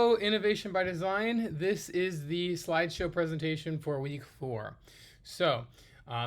Hello, Innovation by Design. This is the slideshow presentation for week 4.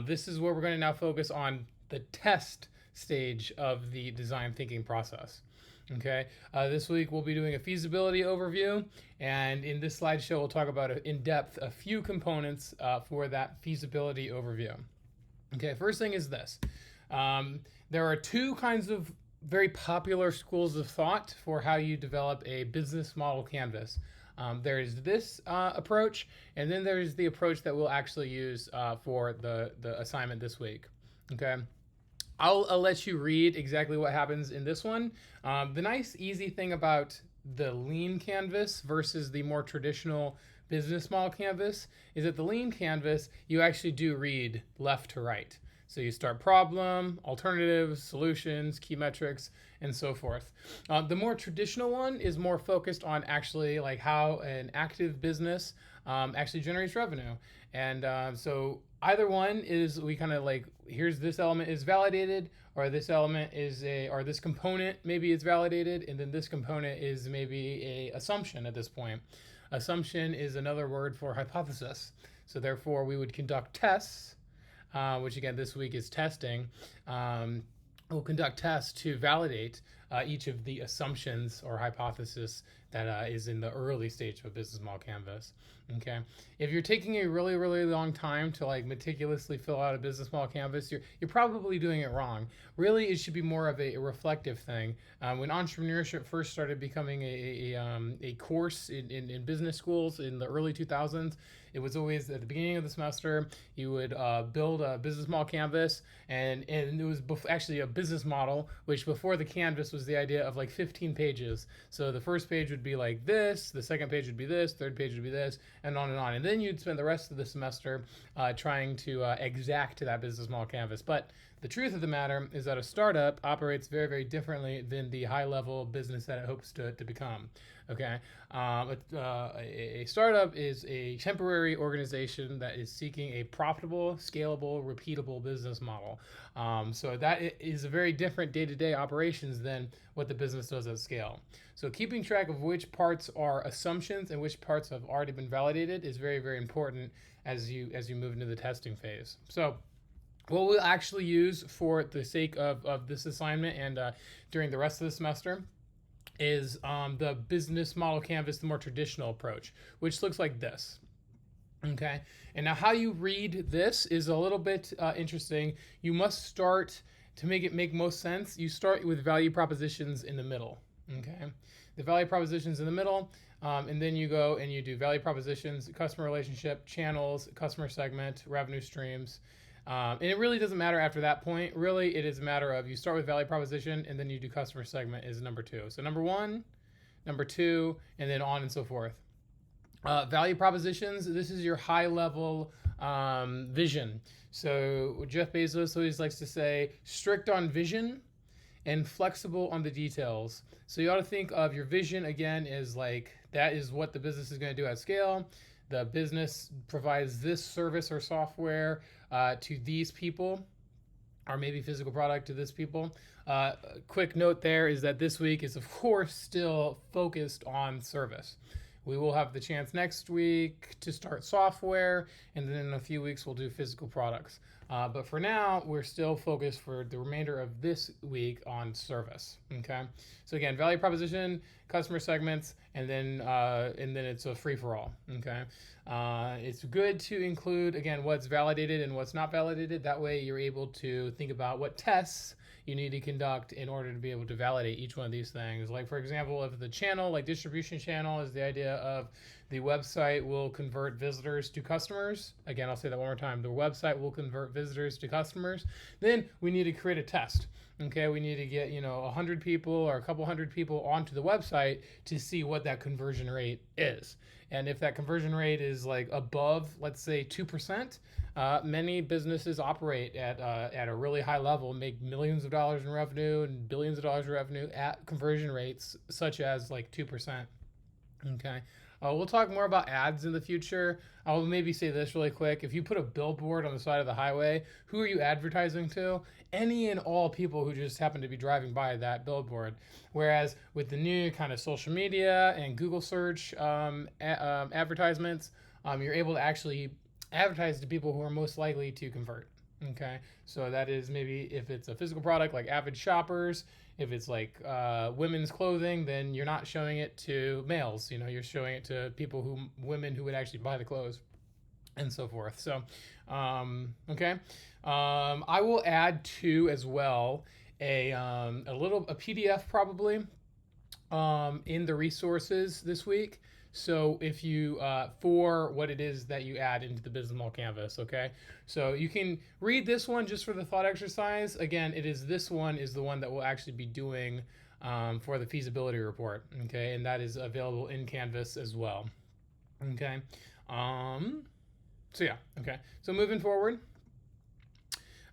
This is where we're going to now focus on the test stage of the design thinking process. Okay, this week we'll be doing a feasibility overview, and in this slideshow we'll talk about in depth a few components for that feasibility overview. Okay, first thing is this. There are two kinds of very popular schools of thought for how you develop a business model canvas. There's this approach, and then there's the approach that we'll actually use for the assignment this week. Okay. I'll let you read exactly what happens in this one. The nice, easy thing about the lean canvas versus the more traditional business model canvas is that the lean canvas, you actually do read left to right. So you start problem, alternatives, solutions, key metrics, and so forth. The more traditional one is more focused on actually like how an active business actually generates revenue. And so either one is we kind of like, here's this element is validated, or this element is or this component maybe is validated, and then this component is maybe a assumption at this point. Assumption is another word for hypothesis. So therefore we would conduct tests, which again this week is testing. We'll conduct tests to validate each of the assumptions or hypothesis that is in the early stage of a business model canvas. Okay, if you're taking a really, really long time to like meticulously fill out a business model canvas, you're probably doing it wrong. Really, it should be more of a reflective thing. When entrepreneurship first started becoming a course in business schools in the early 2000s, it was always at the beginning of the semester, you would build a business model canvas, and it was actually a business model, which before the canvas was the idea of like 15 pages. So the first page would be like this, the second page would be this, third page would be this, and on and on. And then you'd spend the rest of the semester trying to exact that business model canvas. But the truth of the matter is that a startup operates very, very differently than the high-level business that it hopes to become. Okay, a startup is a temporary organization that is seeking a profitable, scalable, repeatable business model. So that is a very different day-to-day operations than what the business does at scale. So keeping track of which parts are assumptions and which parts have already been validated is very, very important as you move into the testing phase. So what we'll actually use for the sake of this assignment and during the rest of the semester is the business model canvas, the more traditional approach, which looks like this. Okay, and now how you read this is a little bit interesting. You must start, to make it make most sense, you start with value propositions in the middle. Okay, the value propositions in the middle, and then you go and you do value propositions, customer relationship, channels, customer segment, revenue streams. And it really doesn't matter after that point. Really, it is a matter of you start with value proposition and then you do customer segment is number 2. So number 1, number 2, and then on and so forth. Value propositions, this is your high level vision. So Jeff Bezos always likes to say strict on vision and flexible on the details. So you ought to think of your vision again as like that is what the business is going to do at scale. The business provides this service or software to these people, or maybe physical product to this people. Quick note there is that this week is, of course, still focused on service. We will have the chance next week to start software, and then in a few weeks we'll do physical products. But for now, we're still focused for the remainder of this week on service. Okay. So again, value proposition, customer segments, and then it's a free for all. Okay. It's good to include again what's validated and what's not validated. That way, you're able to think about what tests you need to conduct in order to be able to validate each one of these things. Like for example, if the channel, like distribution channel, is the idea of the website will convert visitors to customers. Again, I'll say that one more time. The website will convert visitors to customers. Then we need to create a test. Okay, we need to get 100 people or a couple hundred people onto the website to see what that conversion rate is. And if that conversion rate is like above, let's say 2%, many businesses operate at a really high level, make millions of dollars in revenue and billions of dollars in revenue at conversion rates such as like 2%. Okay. We'll talk more about ads in the future. I'll maybe say this really quick. If you put a billboard on the side of the highway, who are you advertising to? Any and all people who just happen to be driving by that billboard. Whereas with the new kind of social media and Google search advertisements, you're able to actually advertise to people who are most likely to convert. Okay, so that is maybe if it's a physical product like avid shoppers. If it's like women's clothing, then you're not showing it to males. You're showing it to women who would actually buy the clothes, and so forth. So, okay, I will add to as well a PDF probably in the resources this week. So if you for what it is that you add into the Business Model Canvas, okay? So you can read this one just for the thought exercise. Again, this one is the one that we'll actually be doing for the feasibility report, okay? And that is available in Canvas as well, okay? So yeah, okay. So moving forward,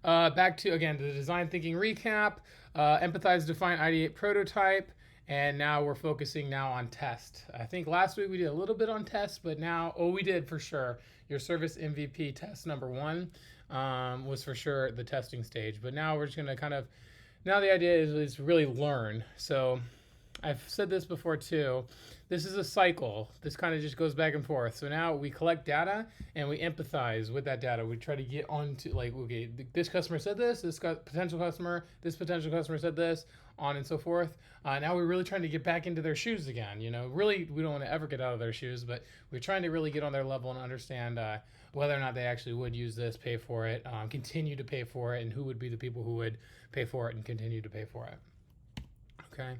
back to again the design thinking recap, empathize, define, ideate, prototype. And now we're focusing now on test. I think last week we did a little bit on test, but now, we did for sure. Your service MVP test number 1 was for sure the testing stage. But now we're just going to now the idea is really learn. So I've said this before too. This is a cycle. This kind of just goes back and forth. So now we collect data and we empathize with that data. We try to get onto okay, this customer said this potential customer said this, on and so forth. Now we're really trying to get back into their shoes again. Really, we don't want to ever get out of their shoes, but we're trying to really get on their level and understand whether or not they actually would use this, pay for it, continue to pay for it, and who would be the people who would pay for it and continue to pay for it. Okay.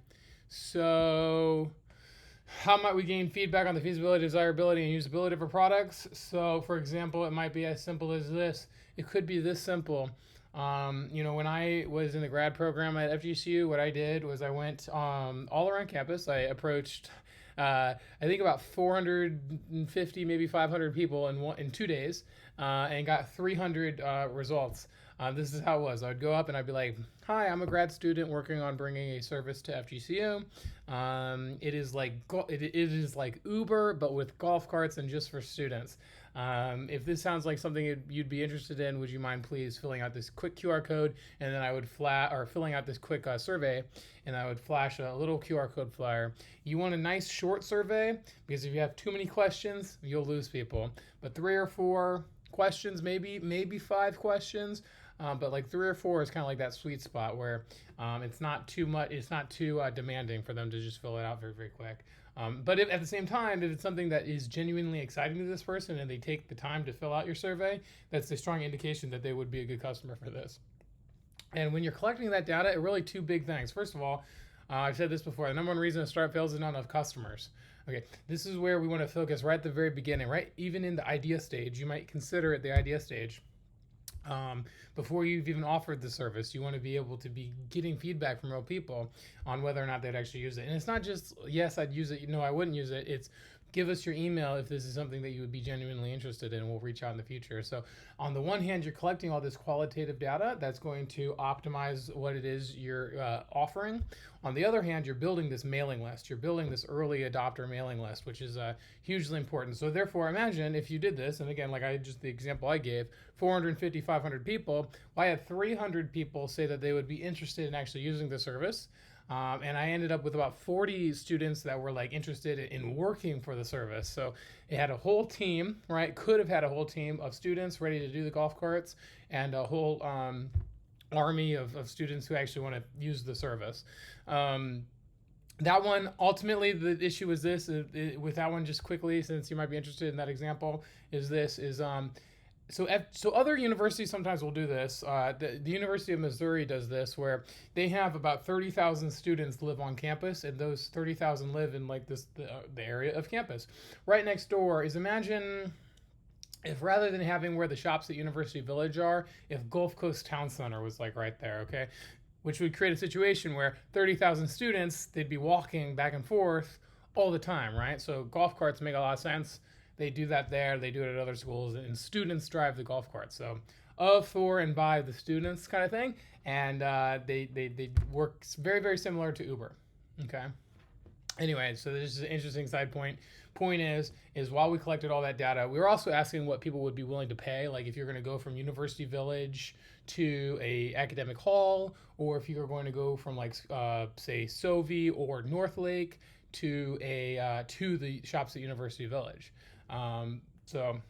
So how might we gain feedback on the feasibility, desirability, and usability of our products? So for example, it might be as simple as this. It could be this simple. When I was in the grad program at FGCU, what I did was I went all around campus. I approached, I think about 450, maybe 500 people in 2 days, and got 300 results. This is how it was. I would go up and I'd be like, "Hi, I'm a grad student working on bringing a service to FGCU. It is like Uber, but with golf carts and just for students. If this sounds like something you'd be interested in, would you mind please filling out this quick QR code?" And then I would filling out this quick survey, and I would flash a little QR code flyer. You want a nice short survey, because if you have too many questions, you'll lose people. But 3 or 4 questions, maybe 5 questions. But like 3 or 4 is kind of like that sweet spot where it's not too much, it's not too demanding for them to just fill it out very, very quick. But at the same time, if it's something that is genuinely exciting to this person and they take the time to fill out your survey, that's a strong indication that they would be a good customer for this. And when you're collecting that data, it really 2 big things. First of all, I've said this before, the number 1 reason a startup fails is not enough customers. Okay, this is where we want to focus right at the very beginning, right? Even in the idea stage, you might consider it the idea stage. Before you've even offered the service, you want to be able to be getting feedback from real people on whether or not they'd actually use it. And it's not just, yes, I'd use it, no, I wouldn't use it. It's give us your email if this is something that you would be genuinely interested in, and we'll reach out in the future. So on the one hand, you're collecting all this qualitative data that's going to optimize what it is you're offering. On the other hand, you're building this mailing list. You're building this early adopter mailing list, which is hugely important. So therefore, imagine if you did this, and again, the example I gave, 450, 500 people, well, I had 300 people say that they would be interested in actually using the service. And I ended up with about 40 students that were interested in working for the service. So it had a whole team, right? Could have had a whole team of students ready to do the golf carts, and a whole army of students who actually want to use the service. That one, ultimately, the issue is this, with that one, just quickly, since you might be interested in that example, so other universities sometimes will do this. The University of Missouri does this, where they have about 30,000 students live on campus, and those 30,000 live in the area of campus. Right next door is, imagine if rather than having where the shops at University Village are, if Gulf Coast Town Center was right there, okay? Which would create a situation where 30,000 students, they'd be walking back and forth all the time, right? So golf carts make a lot of sense. They do that there, they do it at other schools, and students drive the golf carts. So of, for, and by the students kind of thing. And they work very, very similar to Uber, okay? Anyway, so this is an interesting side point. Point is while we collected all that data, we were also asking what people would be willing to pay. Like if you're going to go from University Village to a academic hall, or if you're going to go from like say Sovi or Northlake to the shops at University Village. So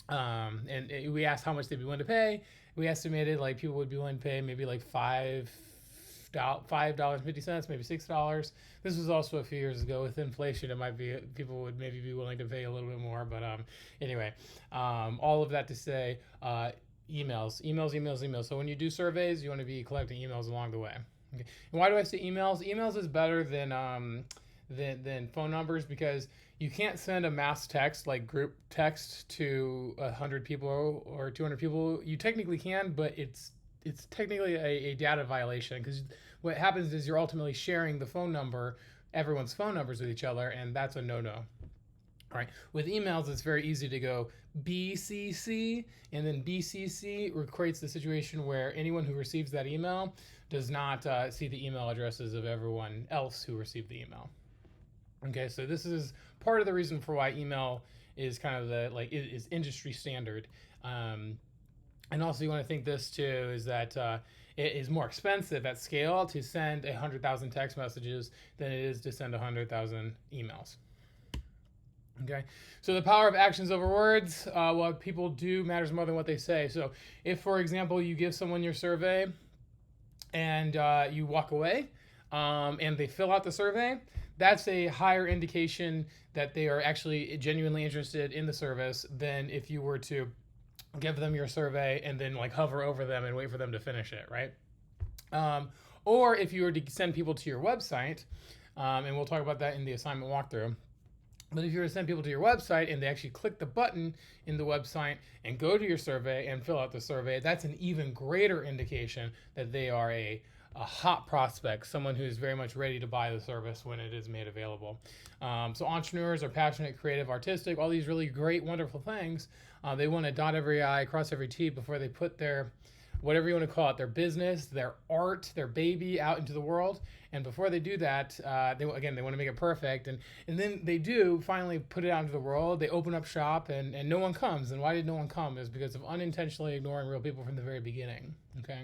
and we asked how much they'd be willing to pay. We estimated like people would be willing to pay maybe like $5.50, maybe $6. This was also a few years ago. With inflation, it might be people would maybe be willing to pay a little bit more. But anyway, all of that to say, emails. So when you do surveys, you want to be collecting emails along the way. Okay. And why do I say emails? Emails is better than phone numbers, because you can't send a mass text like group text to 100 people or 200 people. You technically can, but it's technically a data violation, because what happens is you're ultimately sharing the phone number, everyone's phone numbers with each other, and that's a no-no. All right. With emails, it's very easy to go BCC, and then BCC creates the situation where anyone who receives that email does not see the email addresses of everyone else who received the email. Okay, so this is part of the reason for why email is kind of is industry standard. And also, you want to think this too, is that it is more expensive at scale to send 100,000 text messages than it is to send 100,000 emails. Okay, so the power of actions over words. What people do matters more than what they say. So if, for example, you give someone your survey and you walk away and they fill out the survey, that's a higher indication that they are actually genuinely interested in the service than if you were to give them your survey and then like hover over them and wait for them to finish it, right? Or if you were to send people to your website, and we'll talk about that in the assignment walkthrough, but if you were to send people to your website and they actually click the button in the website and go to your survey and fill out the survey, that's an even greater indication that they are a hot prospect, someone who's very much ready to buy the service when it is made available. So entrepreneurs are passionate, creative, artistic, all these really great, wonderful things. They want to dot every I, cross every T before they put their, whatever you want to call it, their business, their art, their baby out into the world. And before they do that, they want to make it perfect. And then they do finally put it out into the world. They open up shop and no one comes. And why did no one come? Is because of unintentionally ignoring real people from the very beginning. Okay.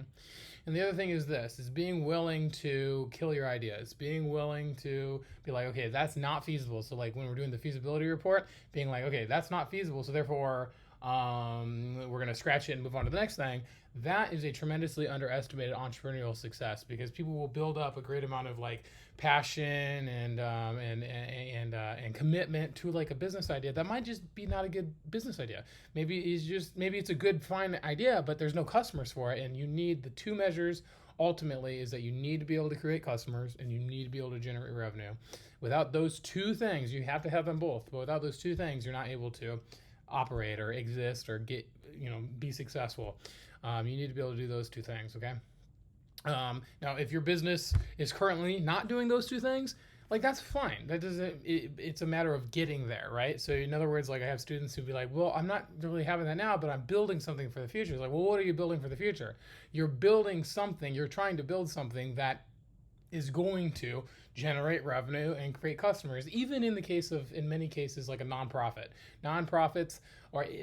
And the other thing is this, is being willing to kill your ideas, being willing to be like, okay, that's not feasible. So like when we're doing the feasibility report, being like, okay, that's not feasible. So therefore, we're going to scratch it and move on to the next thing. That is a tremendously underestimated entrepreneurial success, because people will build up a great amount of like passion and commitment to like a business idea that might just be not a good business idea. Maybe it's a good fine idea, but there's no customers for it, and you need the two measures. Ultimately, is that you need to be able to create customers and you need to be able to generate revenue. Without those two things, you have to have them both. But without those two things, you're not able to operate or exist or be successful. You need to be able to do those two things. Okay. Now, if your business is currently not doing those two things, like that's fine. That doesn't. It's a matter of getting there, right? So, in other words, like I have students who be like, "Well, I'm not really having that now, but I'm building something for the future." It's like, well, what are you building for the future? You're building something. You're trying to build something that is going to generate revenue and create customers. Even in many cases, like a nonprofit. Nonprofits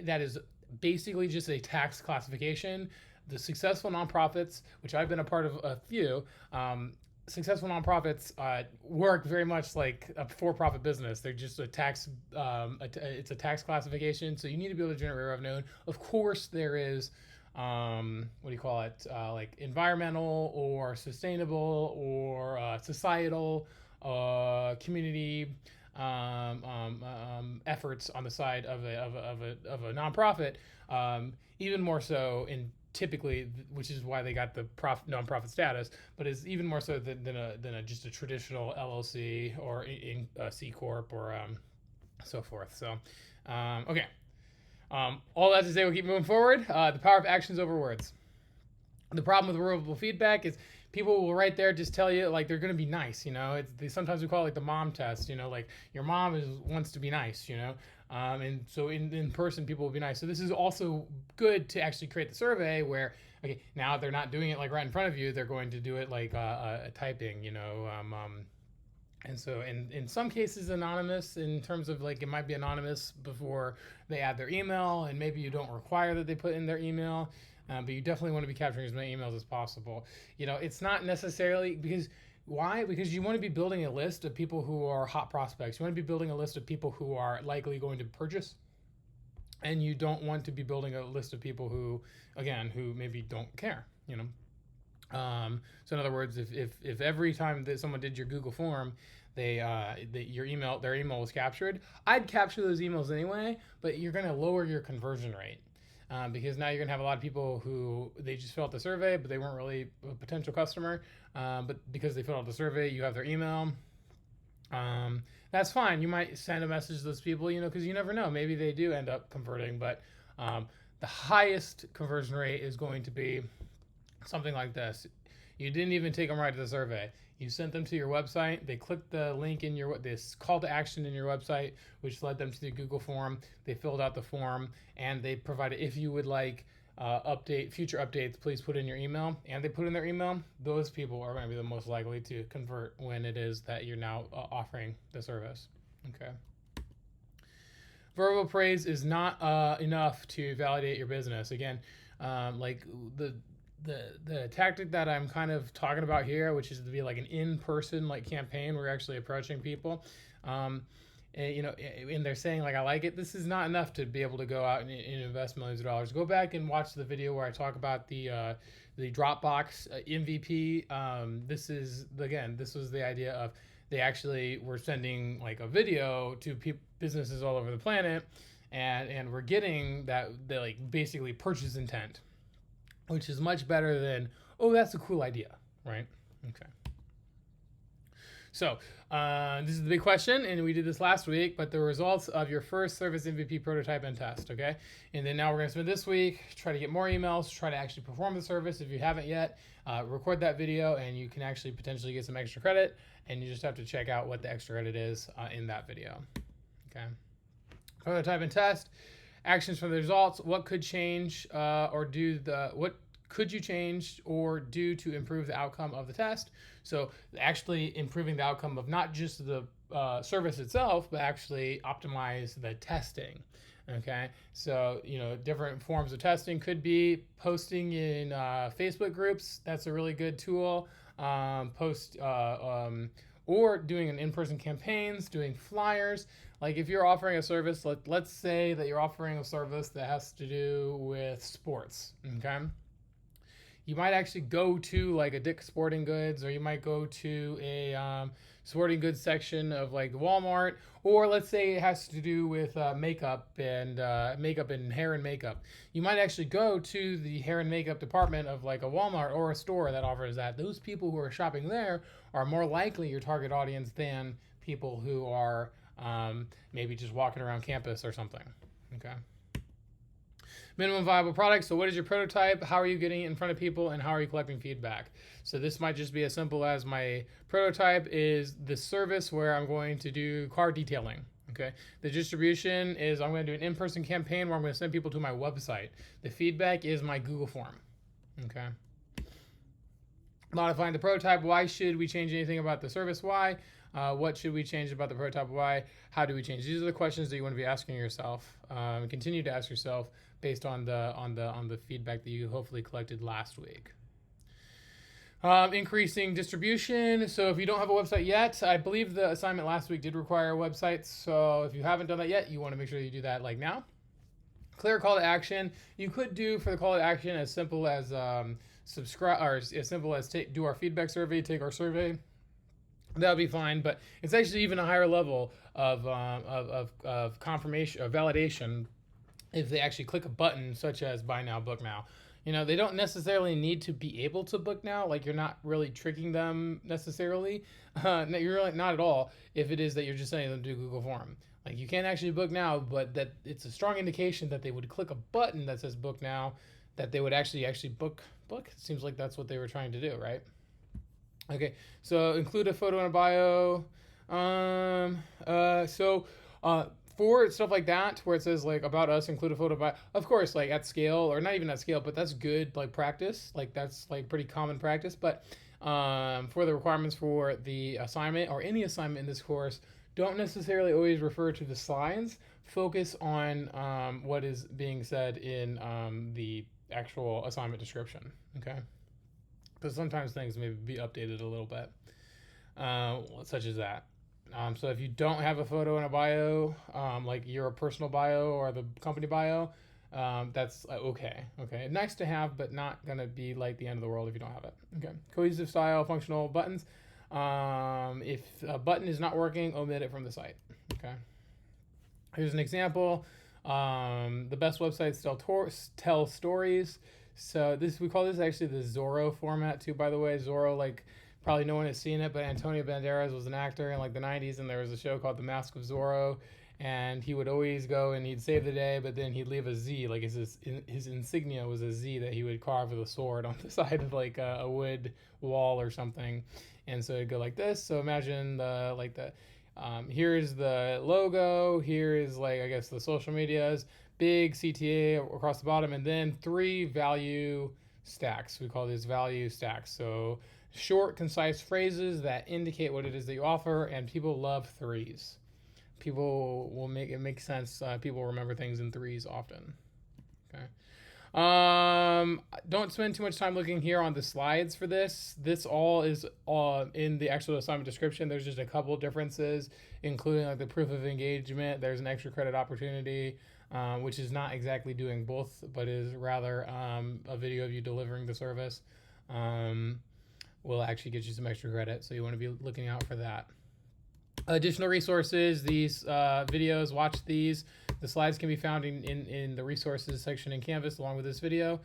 that is basically just a tax classification. The successful nonprofits, which I've been a part of a few, successful nonprofits work very much like a for-profit business. They're just a tax, it's a tax classification. So you need to be able to generate revenue. And of course, there is, like environmental or sustainable or societal, community efforts on the side of a nonprofit, even more so in typically, which is why they got the nonprofit status, but is even more so than just a traditional LLC or a C corp or so forth. So, okay. All that to say, we'll keep moving forward. The power of actions over words. The problem with verbal feedback is people will right there just tell you like they're going to be nice. Sometimes we call it like the mom test. Like your mom wants to be nice. And so in person people will be nice. So this is also good to actually create the survey where, okay, now they're not doing it like right in front of you. They're going to do it like typing. And so in some cases anonymous, in terms of like it might be anonymous before they add their email, and maybe you don't require that they put in their email, but you definitely want to be capturing as many emails as possible. It's not necessarily because why? Because you want to be building a list of people who are hot prospects. You want to be building a list of people who are likely going to purchase, and you don't want to be building a list of people who, again, who maybe don't care. So in other words, if every time that someone did your Google form, their email was captured, I'd capture those emails anyway, but you're going to lower your conversion rate. Because now you're going to have a lot of people who they just filled out the survey, but they weren't really a potential customer. But because they filled out the survey, you have their email. That's fine. You might send a message to those people, because you never know. Maybe they do end up converting, but the highest conversion rate is going to be something like this. You didn't even take them right to the survey. You sent them to your website. They clicked the link in this call to action in your website, which led them to the Google form. They filled out the form, and they provided, if you would like future updates, please put in your email. And they put in their email. Those people are going to be the most likely to convert when it is that you're now offering the service. Okay. Verbal praise is not enough to validate your business. Again, like the tactic that I'm kind of talking about here, which is to be like an in-person like campaign, we're actually approaching people, and they're saying like I like it. This is not enough to be able to go out and invest millions of dollars. Go back and watch the video where I talk about the Dropbox MVP. This was the idea of they actually were sending like a video to businesses all over the planet, and we're getting that they like basically purchase intent, which is much better than, oh, that's a cool idea, right? Okay. So this is the big question, and we did this last week, but the results of your first service MVP prototype and test, okay? And then now we're going to spend this week, try to get more emails, try to actually perform the service. If you haven't yet, record that video, and you can actually potentially get some extra credit, and you just have to check out what the extra credit is in that video, okay? Prototype and test. Actions from the results. What could change what could you change or do to improve the outcome of the test? So actually improving the outcome of not just the service itself, but actually optimize the testing. Okay, so different forms of testing could be posting in Facebook groups. That's a really good tool. Or doing an in-person campaigns, doing flyers. Like if you're offering a service, let's say that you're offering a service that has to do with sports, okay? You might actually go to like a Dick's Sporting Goods, or you might go to a sporting goods section of like Walmart, or let's say it has to do with makeup and hair and makeup. You might actually go to the hair and makeup department of like a Walmart or a store that offers that. Those people who are shopping there are more likely your target audience than people who are maybe just walking around campus or something. Okay. Minimum viable product. So what is your prototype? How are you getting it in front of people, and how are you collecting feedback? So this might just be as simple as my prototype is the service where I'm going to do car detailing. Okay. The distribution is I'm going to do an in-person campaign where I'm going to send people to my website. The feedback is my Google form. Okay. Modifying the prototype. Why should we change anything about the service? Why? What should we change about the prototype? Why? How do we change? These are the questions that you want to be asking yourself. Continue to ask yourself based on the feedback that you hopefully collected last week. Increasing distribution. So if you don't have a website yet, I believe the assignment last week did require websites. So if you haven't done that yet, you want to make sure you do that like now. Clear call to action. You could do for the call to action as simple as subscribe, or as simple as do our feedback survey, take our survey. That'll be fine, but it's actually even a higher level of confirmation, of validation, if they actually click a button such as buy now, book now. They don't necessarily need to be able to book now. Like you're not really tricking them necessarily. You're really not at all. If it is that you're just sending them to a Google form, like you can't actually book now, but that it's a strong indication that they would click a button that says book now, that they would actually book. It seems like that's what they were trying to do, right? Okay, so include a photo and a bio. For stuff like that, where it says like about us, include a photo bio, of course, like at scale, or not even at scale, but that's good like practice. Like that's like pretty common practice. But for the requirements for the assignment or any assignment in this course, don't necessarily always refer to the slides. Focus on what is being said in the actual assignment description, okay? Because sometimes things may be updated a little bit, such as that. So if you don't have a photo in a bio, like your personal bio or the company bio, that's okay. Okay, nice to have, but not gonna be like the end of the world if you don't have it. Okay, cohesive style, functional buttons. If a button is not working, omit it from the site. Okay. Here's an example. The best websites tell stories. So we call this actually the Zorro format too. By the way, Zorro, like probably no one has seen it, but Antonio Banderas was an actor in like the 90s, and there was a show called The Mask of Zorro. And he would always go and he'd save the day, but then he'd leave a Z, like his insignia was a Z that he would carve with a sword on the side of like a wood wall or something. And so it'd go like this. So imagine here's the logo, here is like, I guess, the social medias, big CTA across the bottom, and then 3 value stacks. We call these value stacks. So short, concise phrases that indicate what it is that you offer, and people love 3s. People will make it make sense. People remember things in 3s often. Okay. Don't spend too much time looking here on the slides for this. This all is in the actual assignment description. There's just a couple differences, including like the proof of engagement. There's an extra credit opportunity, which is not exactly doing both, but is rather a video of you delivering the service. Will actually get you some extra credit, so you want to be looking out for that. Additional resources, these videos, watch these. The slides can be found in the resources section in Canvas along with this video.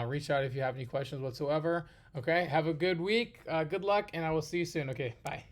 Reach out if you have any questions whatsoever. Okay, have a good week. Good luck, and I will see you soon. Okay, bye.